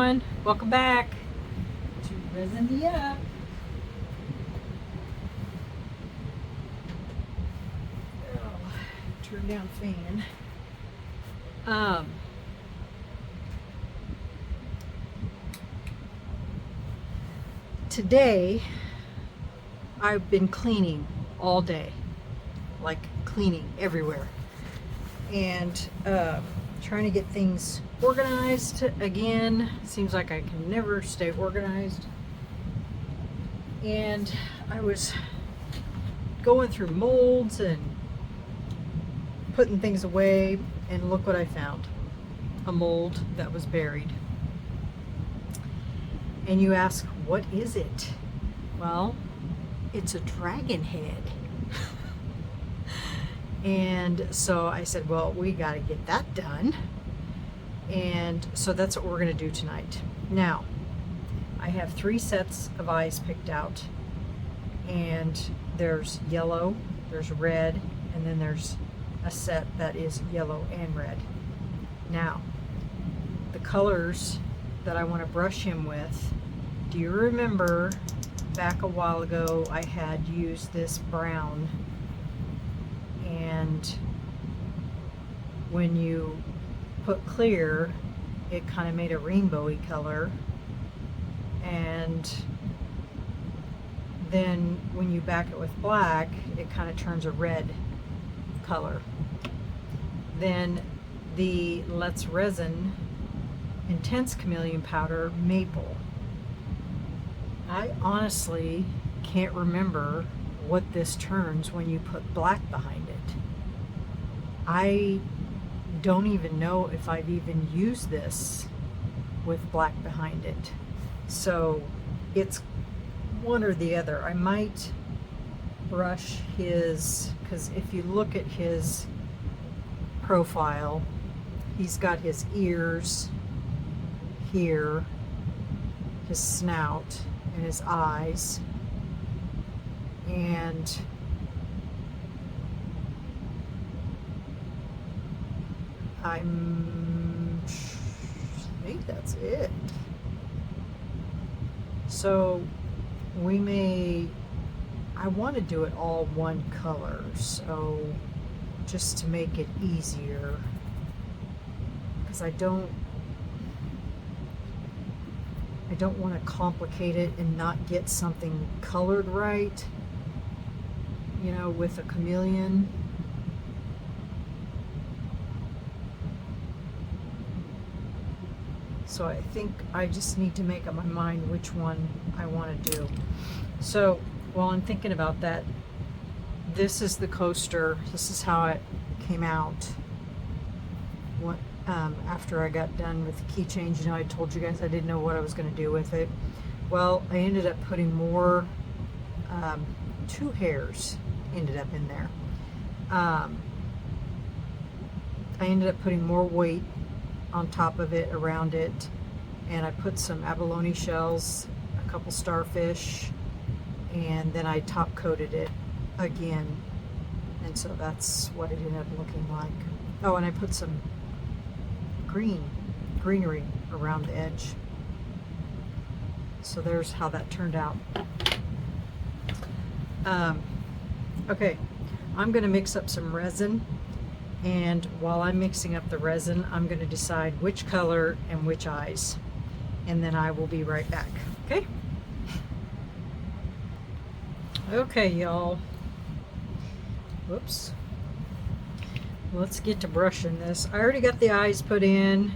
everyone, welcome back to Resin Up. Oh, turn down fan. Today I've been cleaning all day, like cleaning everywhere, and trying to get things organized again. Seems like I can never stay organized. And I was going through molds and putting things away, and look what I found. A mold that was buried. And you ask, what is it? Well, it's a dragon head. And so I said, well, we got to get that done. And so that's what we're going to do tonight. Now, I have 3 sets of eyes picked out. And there's yellow, there's red, and then there's a set that is yellow and red. Now, the colors that I want to brush him with, do you remember back a while ago I had used this brown, and when you put clear it kind of made a rainbowy color, and then when you back it with black it kind of turns a red color. Then the Let's Resin Intense Chameleon Powder Maple. I honestly can't remember what this turns when you put black behind it. I don't even know if I've even used this with black behind it. So it's one or the other. I might brush his, because if you look at his profile, he's got his ears here, his snout, and his eyes, and I think that's it. So we may, I want to do it all one color, so just to make it easier, because I don't want to complicate it and not get something colored right, you know, with a chameleon. So I think I just need to make up my mind which one I want to do. So while I'm thinking about that, this is the coaster. This is how it came out. After I got done with the key change, you know, I told you guys I didn't know what I was going to do with it. Well, I ended up putting more, 2 hairs ended up in there. I ended up putting more weight on top of it, around it, and I put some abalone shells, a couple starfish, and then I top coated it again, and so that's what it ended up looking like. Oh, and I put some greenery around the edge. So there's how that turned out. Okay, I'm going to mix up some resin, and while I'm mixing up the resin, I'm going to decide which color and which eyes, and then I will be right back. Okay? Okay, y'all. Whoops. Let's get to brushing this. I already got the eyes put in,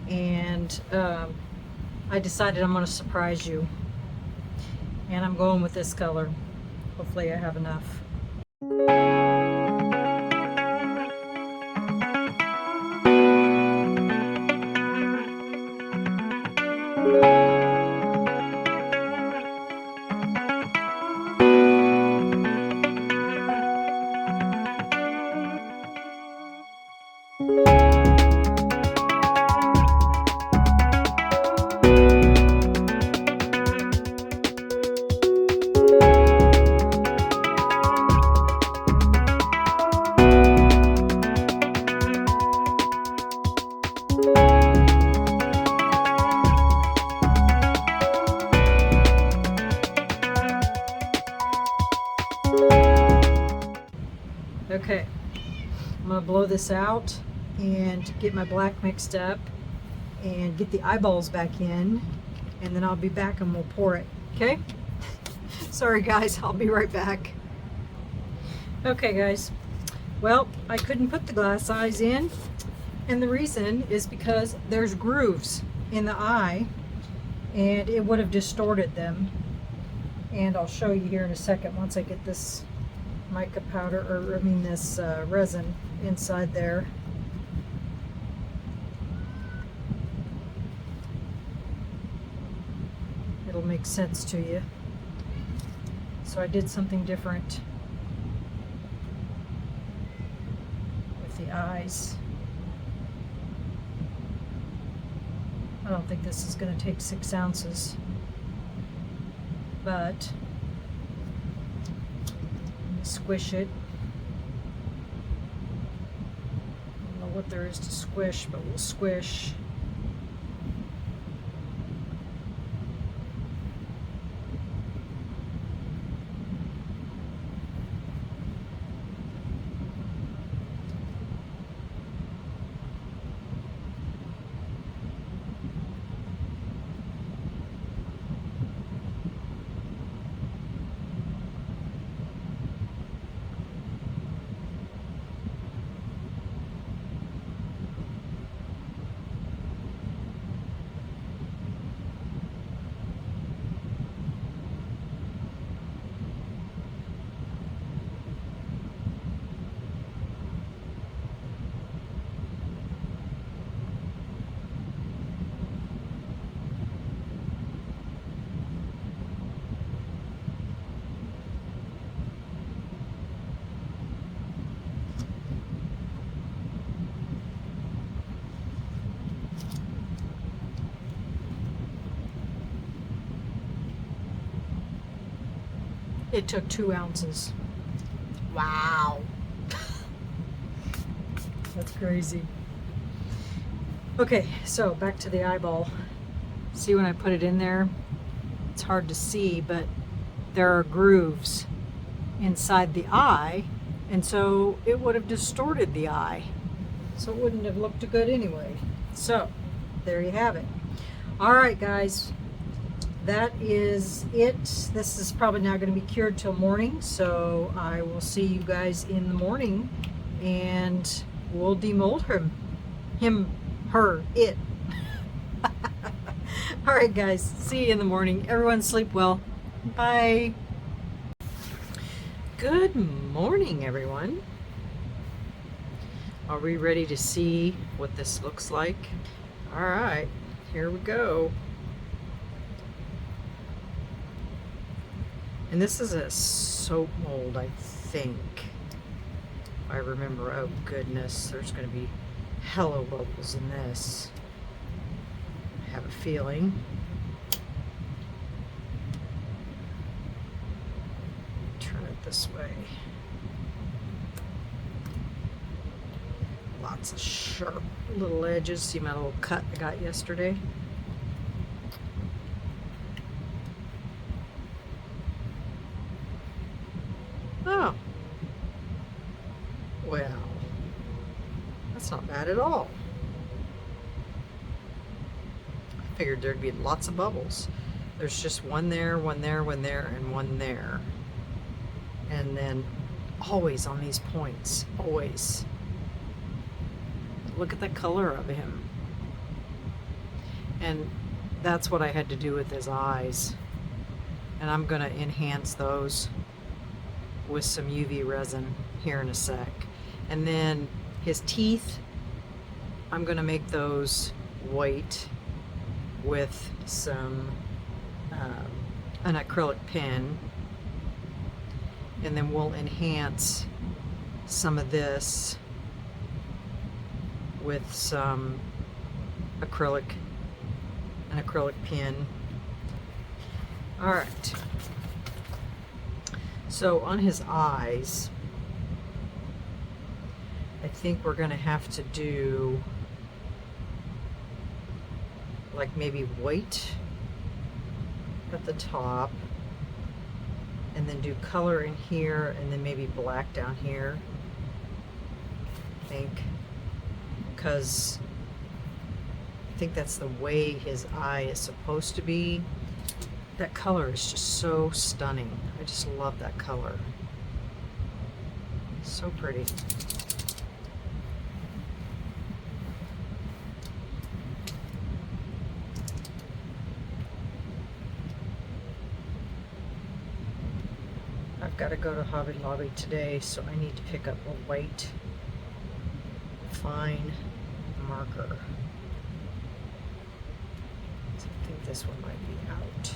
and I decided I'm going to surprise you, and I'm going with this color. Hopefully I have enough. Okay, I'm gonna blow this out and get my black mixed up and get the eyeballs back in, and then I'll be back and we'll pour it, okay? Sorry guys, I'll be right back. Okay guys, well, I couldn't put the glass eyes in, and the reason is because there's grooves in the eye and it would have distorted them. And I'll show you here in a second once I get this mica powder, or I mean this resin inside there. It'll make sense to you. So I did something different with the eyes. I don't think this is going to take 6 ounces, but squish it. I don't know what there is to squish, but we'll squish. It took 2 ounces. Wow. That's crazy. Okay, so back to the eyeball. See, when I put it in there, it's hard to see, but there are grooves inside the eye, and so it would have distorted the eye. So it wouldn't have looked good anyway. So, there you have it. All right, guys. That is it. This is probably not going to be cured till morning, so I will see you guys in the morning, and we'll demold him, her, it. All right, guys. See you in the morning. Everyone sleep well. Bye. Good morning, everyone. Are we ready to see what this looks like? All right, here we go. And this is a soap mold, I think. If I remember. Oh goodness, there's going to be hello bubbles in this. I have a feeling. Turn it this way. Lots of sharp little edges. See my little cut I got yesterday? Oh, well, that's not bad at all. I figured there'd be lots of bubbles. There's just one there, one there, one there, and one there. And then always on these points, always. Look at the color of him. And that's what I had to do with his eyes. And I'm gonna enhance those with some UV resin here in a sec. And then his teeth, I'm gonna make those white with some an acrylic pen, and then we'll enhance some of this with some an acrylic pen. All right. So on his eyes, I think we're going to have to do like maybe white at the top, and then do color in here, and then maybe black down here. think, because I think that's the way his eye is supposed to be. That color is just so stunning. I just love that color. So pretty. I've got to go to Hobby Lobby today, so I need to pick up a white fine marker. So I think this one might be out.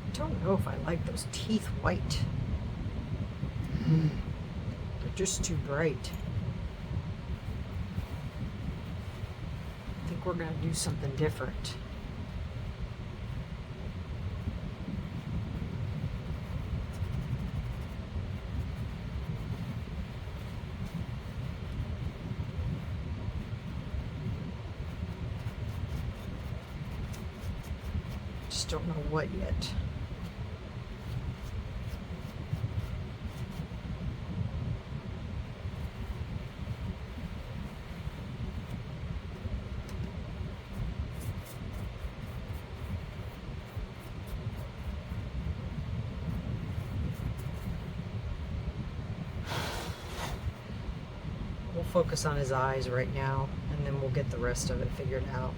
I don't know if I like those teeth white. They're just too bright. I think we're going to do something different. Just don't know what yet. We'll focus on his eyes right now, and then we'll get the rest of it figured out.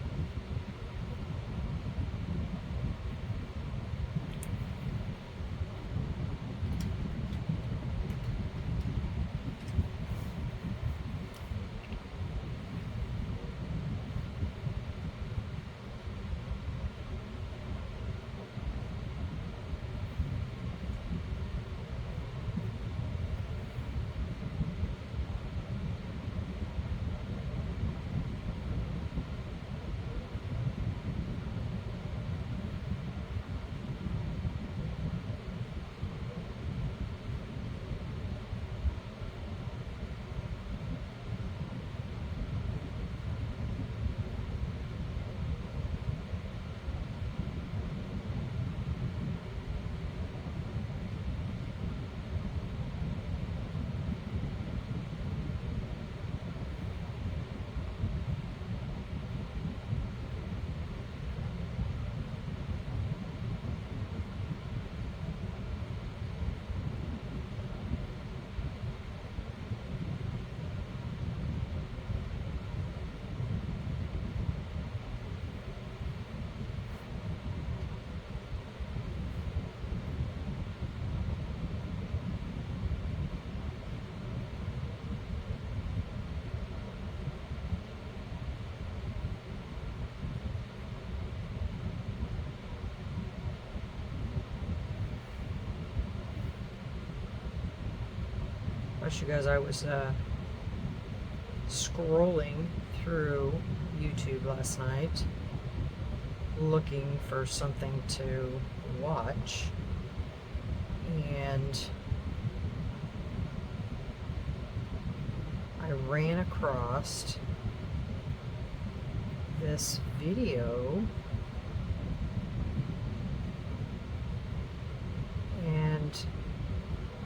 gosh, you guys, I was scrolling through YouTube last night looking for something to watch, and I ran across this video, and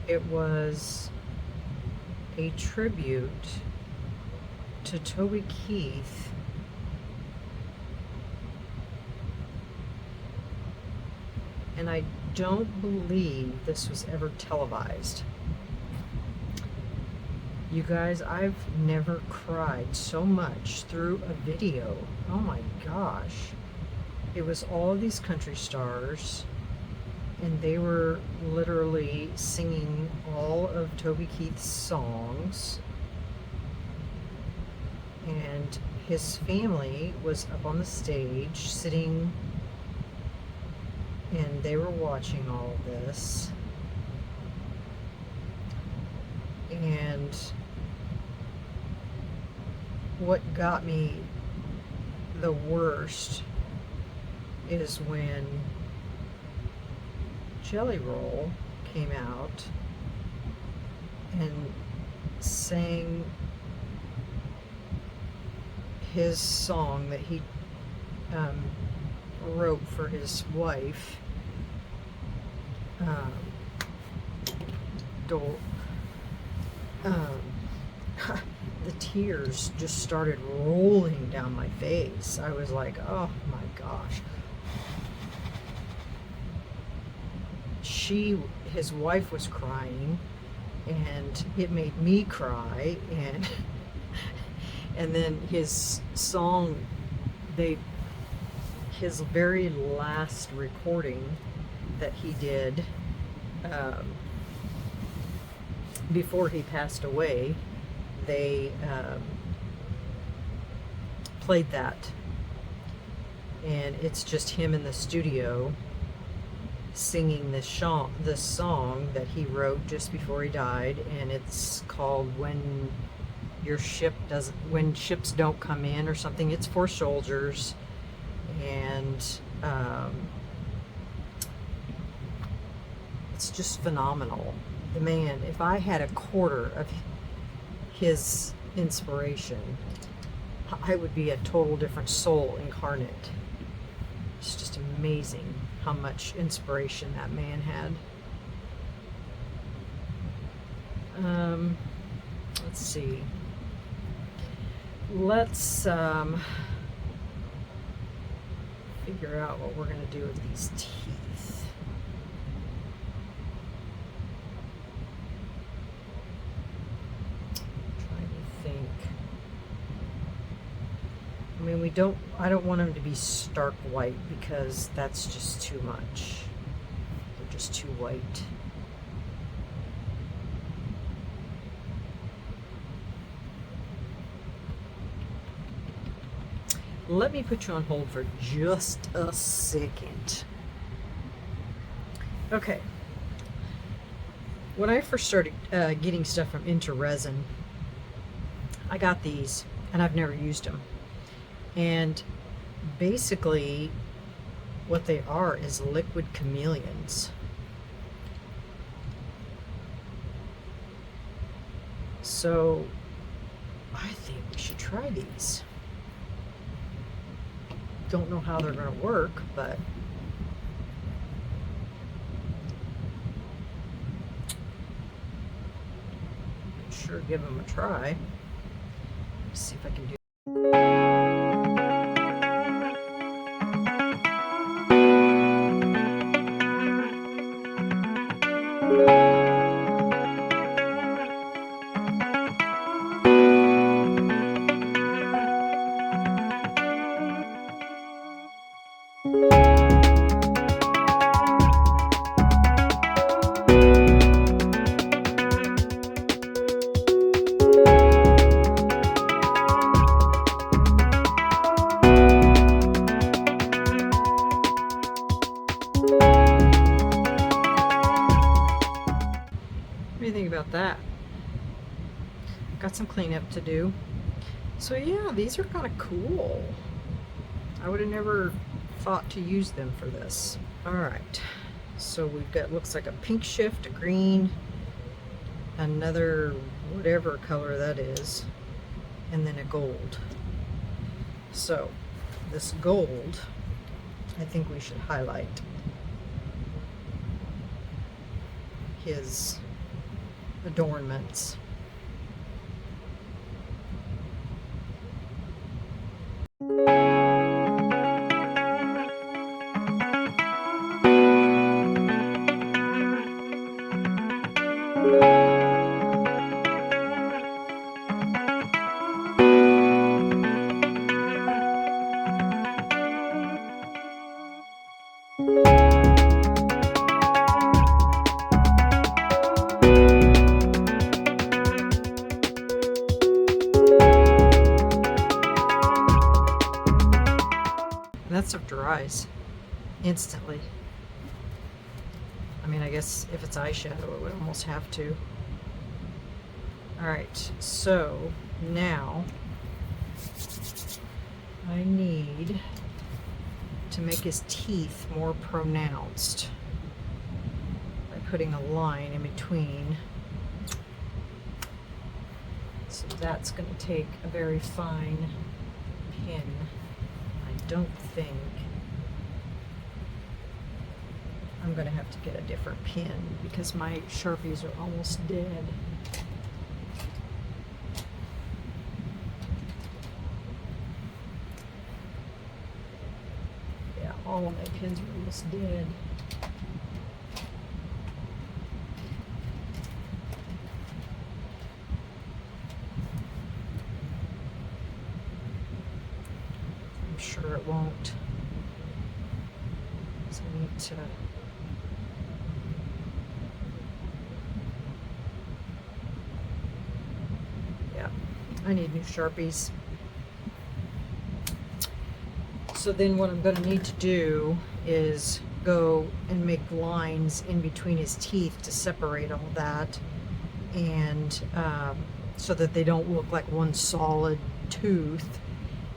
it was a tribute to Toby Keith, and I don't believe this was ever televised. You guys, I've never cried so much through a video. Oh my gosh. It was all of these country stars, and they were literally singing all of Toby Keith's songs, and his family was up on the stage sitting, and they were watching all of this. And what got me the worst is when Jelly Roll came out and sang his song that he wrote for his wife, the tears just started rolling down my face. I was like, oh my gosh. His wife was crying, and it made me cry, and then his song, his very last recording that he did before he passed away, they played that, and it's just him in the studio singing this song that he wrote just before he died, and it's called when ships don't come in or something. It's for soldiers, and it's just phenomenal. The man, if I had a quarter of his inspiration, I would be a total different soul incarnate. It's just amazing how much inspiration that man had. Let's see. Let's figure out what we're going to do with these teeth. I mean, I don't want them to be stark white because that's just too much. They're just too white. Let me put you on hold for just a second. Okay. When I first started getting stuff from Into Resin, I got these, and I've never used them. And basically what they are is liquid chameleons. So I think we should try these. Don't know how they're going to work, but sure give them a try. Let's see if I can do. What do you think about that? got some cleanup to do. So yeah, these are kind of cool. I would have never thought to use them for this. All right, so we've got, looks like a pink shift, a green, another whatever color that is, and then a gold. So this gold, I think we should highlight his adornments. That stuff dries instantly. I mean, I guess if it's eyeshadow, it would almost have to. Alright, so now I need to make his teeth more pronounced by putting a line in between. So that's going to take a very fine pin. I don't think I'm going to have to get a different pin because my Sharpies are almost dead. Yeah, all of my pins are almost dead. I'm sure it won't. So I need to I need new Sharpies. So then what I'm going to need to do is go and make lines in between his teeth to separate all that, and so that they don't look like one solid tooth.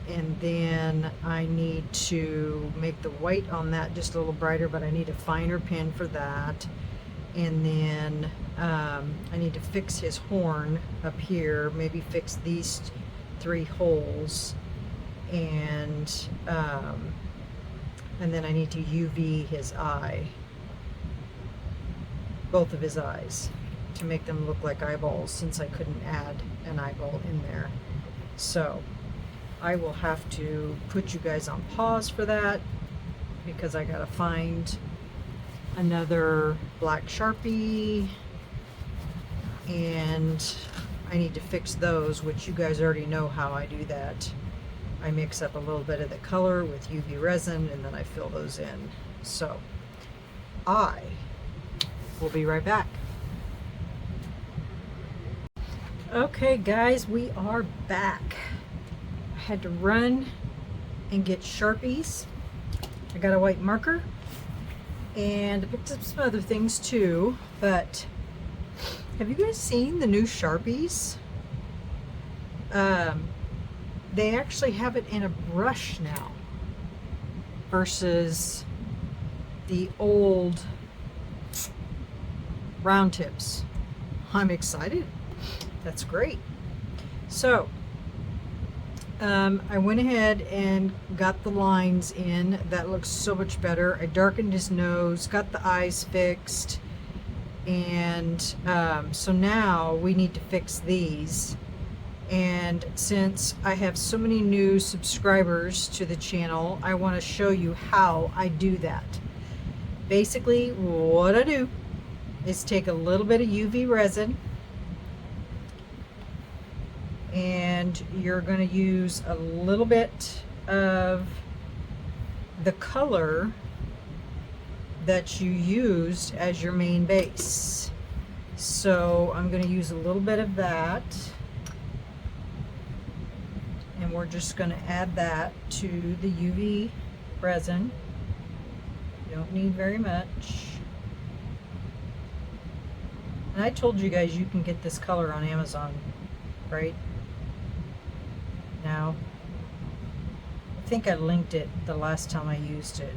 And then I need to make the white on that just a little brighter, but I need a finer pin for that. And then I need to fix his horn up here, maybe fix these 3 holes, and then I need to UV his eye, both of his eyes, to make them look like eyeballs, since I couldn't add an eyeball in there. So I will have to put you guys on pause for that, because I gotta find another black Sharpie, and I need to fix those, which you guys already know how I do that. I mix up a little bit of the color with UV resin, and then I fill those in. So I will be right back. Okay guys, we are back. I had to run and get Sharpies. I got a white marker, and I picked up some other things too, but have you guys seen the new Sharpies? They actually have it in a brush now versus the old round tips. I'm excited. That's great. So I went ahead and got the lines in. That looks so much better. I darkened his nose, got the eyes fixed, and so now we need to fix these. And since I have so many new subscribers to the channel, I want to show you how I do that. Basically, what I do is take a little bit of UV resin, and you're going to use a little bit of the color that you used as your main base. So I'm going to use a little bit of that, and we're just going to add that to the UV resin. You don't need very much. And I told you guys you can get this color on Amazon right? Now, I think I linked it the last time I used it.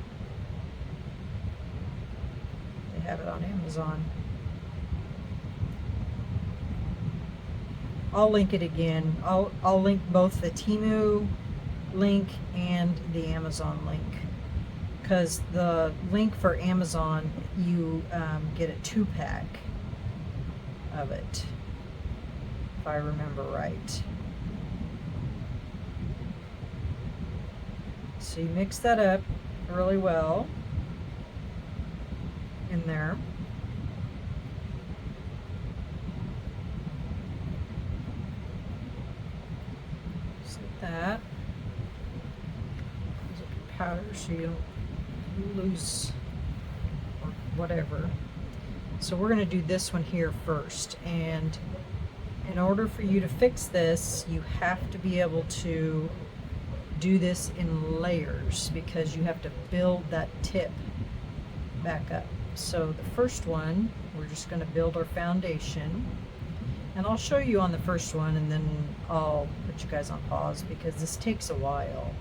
They have it on Amazon. I'll link it again. I'll link both the Temu link and the Amazon link, because the link for Amazon, you get a 2-pack of it, if I remember right. So you mix that up really well in there. Just like that. Powder so you don't lose or whatever. So we're going to do this one here first, and in order for you to fix this, you have to be able to do this in layers, because you have to build that tip back up. So the first one, we're just going to build our foundation, and I'll show you on the first one, and then I'll put you guys on pause because this takes a while.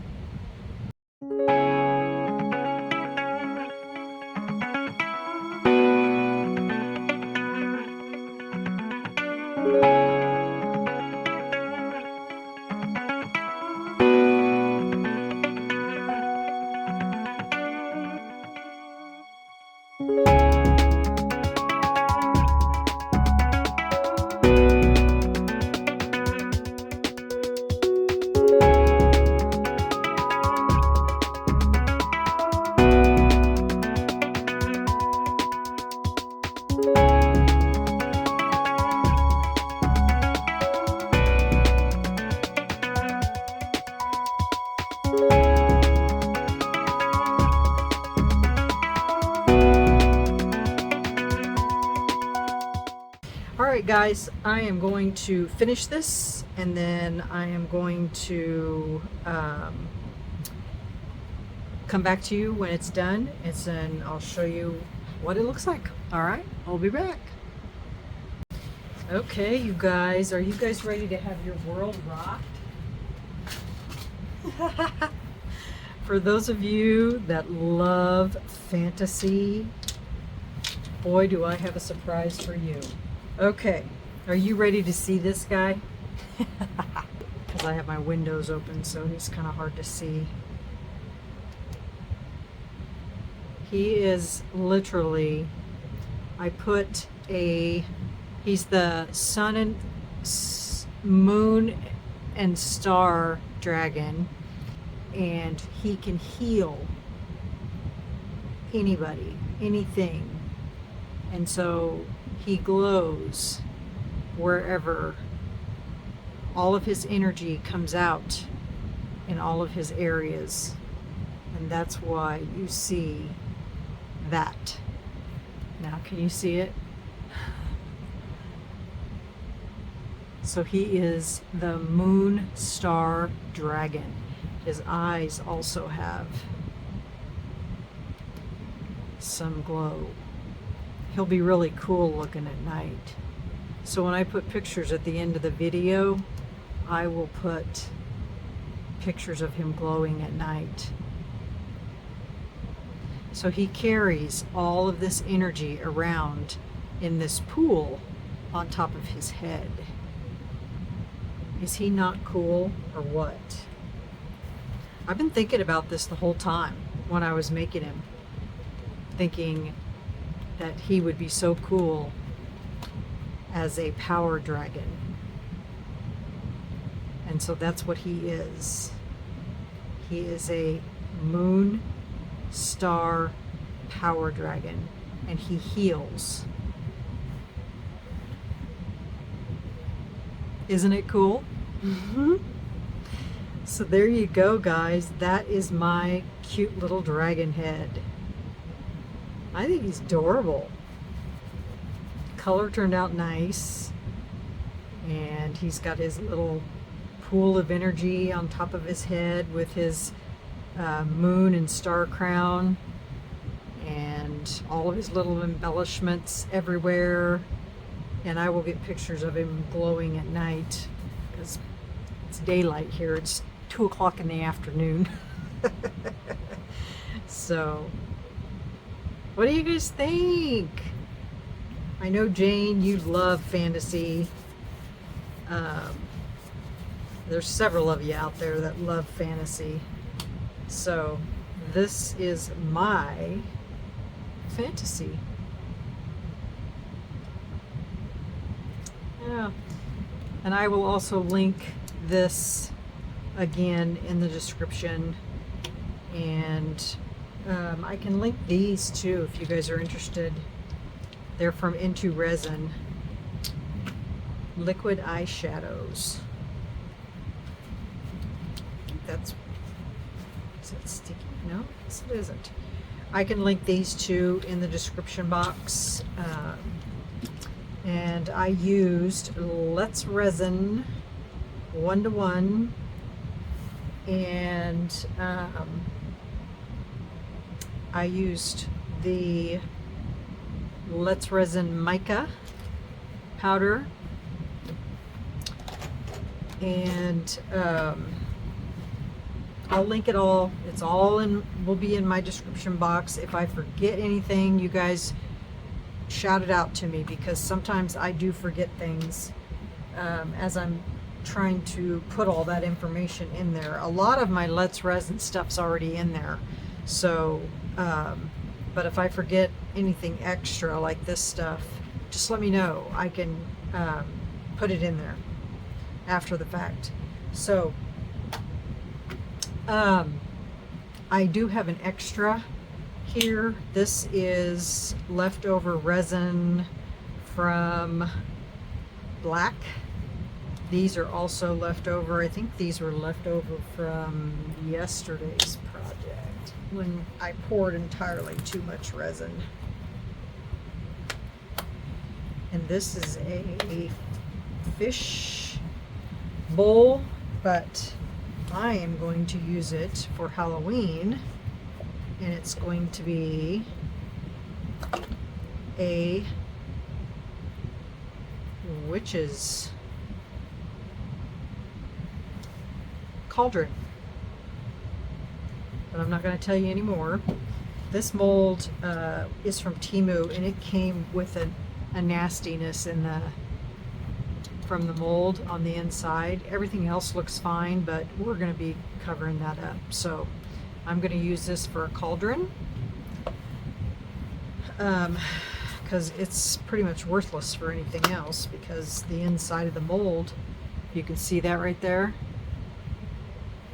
Alright guys, I am going to finish this, and then I am going to come back to you when it's done, and then I'll show you what it looks like. Alright, I'll be back. Okay, you guys, are you guys ready to have your world rocked? For those of you that love fantasy, boy do I have a surprise for you. Okay, are you ready to see this guy? Because I have my windows open, so he's kind of hard to see. He is literally, he's the sun and moon and star dragon, and he can heal anybody, anything. And so he glows wherever. All of his energy comes out in all of his areas, and that's why you see that. Now can you see it? So he is the moon star dragon. His eyes also have some glow. He'll be really cool looking at night. So when I put pictures at the end of the video, I will put pictures of him glowing at night. So he carries all of this energy around in this pool on top of his head. Is he not cool or what? I've been thinking about this the whole time when I was making him, thinking that he would be so cool as a power dragon. And so that's what he is. He is a moon star power dragon, and he heals. Isn't it cool? Mm-hmm. So there you go, guys. That is my cute little dragon head. I think he's adorable. Color turned out nice, and he's got his little pool of energy on top of his head with his moon and star crown, and all of his little embellishments everywhere. And I will get pictures of him glowing at night it's daylight here. It's 2 o'clock in the afternoon. So, what do you guys think? I know, Jane, you love fantasy. There's several of you out there that love fantasy. So, this is my fantasy. Yeah. And I will also link this again in the description. And I can link these too if you guys are interested. They're from Into Resin. Liquid eyeshadows. That's, is it sticky? No, yes it isn't. I can link these two in the description box. And I used Let's Resin 1:1 and I used the Let's Resin mica powder, and I'll link it all. It's all in, will be in my description box. If I forget anything, you guys shout it out to me, because sometimes I do forget things as I'm trying to put all that information in there. A lot of my Let's Resin stuff's already in there, so but if I forget anything extra like this stuff, just let me know. I can put it in there after the fact. So I do have an extra here. This is leftover resin from black. These are also leftover. I think these were leftover from yesterday's project when I poured entirely too much resin. And this is a fish bowl, but I am going to use it for Halloween, and it's going to be a witch's cauldron. But I'm not going to tell you anymore. This mold is from Temu, and it came with a nastiness in the from the mold on the inside. Everything else looks fine, but we're going to be covering that up. So I'm going to use this for a cauldron because it's pretty much worthless for anything else, because the inside of the mold, you can see that right there,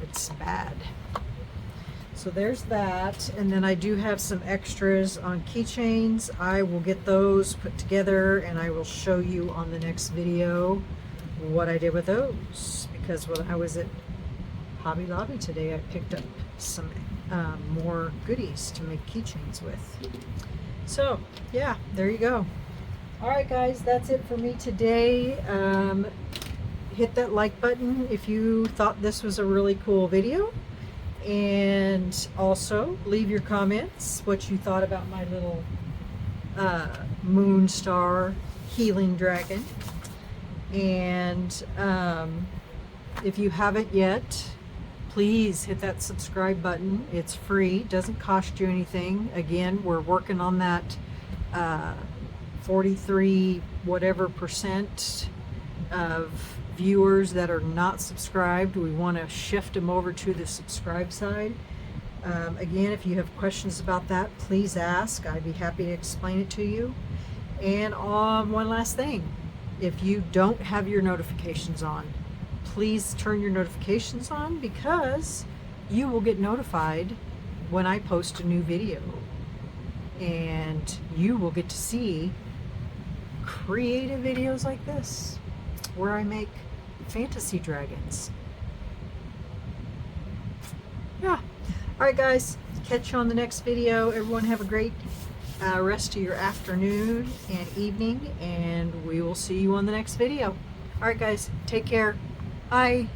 it's bad. So there's that. And then I do have some extras on keychains. I will get those put together and I will show you on the next video what I did with those, because when I was at Hobby Lobby today, I picked up some more goodies to make keychains with. So yeah, there you go. All right guys, that's it for me today. Hit that like button if you thought this was a really cool video. And also leave your comments what you thought about my little moon star healing dragon. And if you haven't yet, please hit that subscribe button. It's free, doesn't cost you anything. Again, we're working on that 43 whatever % of viewers that are not subscribed. We want to shift them over to the subscribe side. Again, if you have questions about that, please ask. I'd be happy to explain it to you. And one last thing, if you don't have your notifications on, please turn your notifications on, because you will get notified when I post a new video, and you will get to see creative videos like this where I make fantasy dragons. Yeah. Alright guys, catch you on the next video. Everyone have a great rest of your afternoon and evening, and we will see you on the next video. Alright guys, take care. Bye.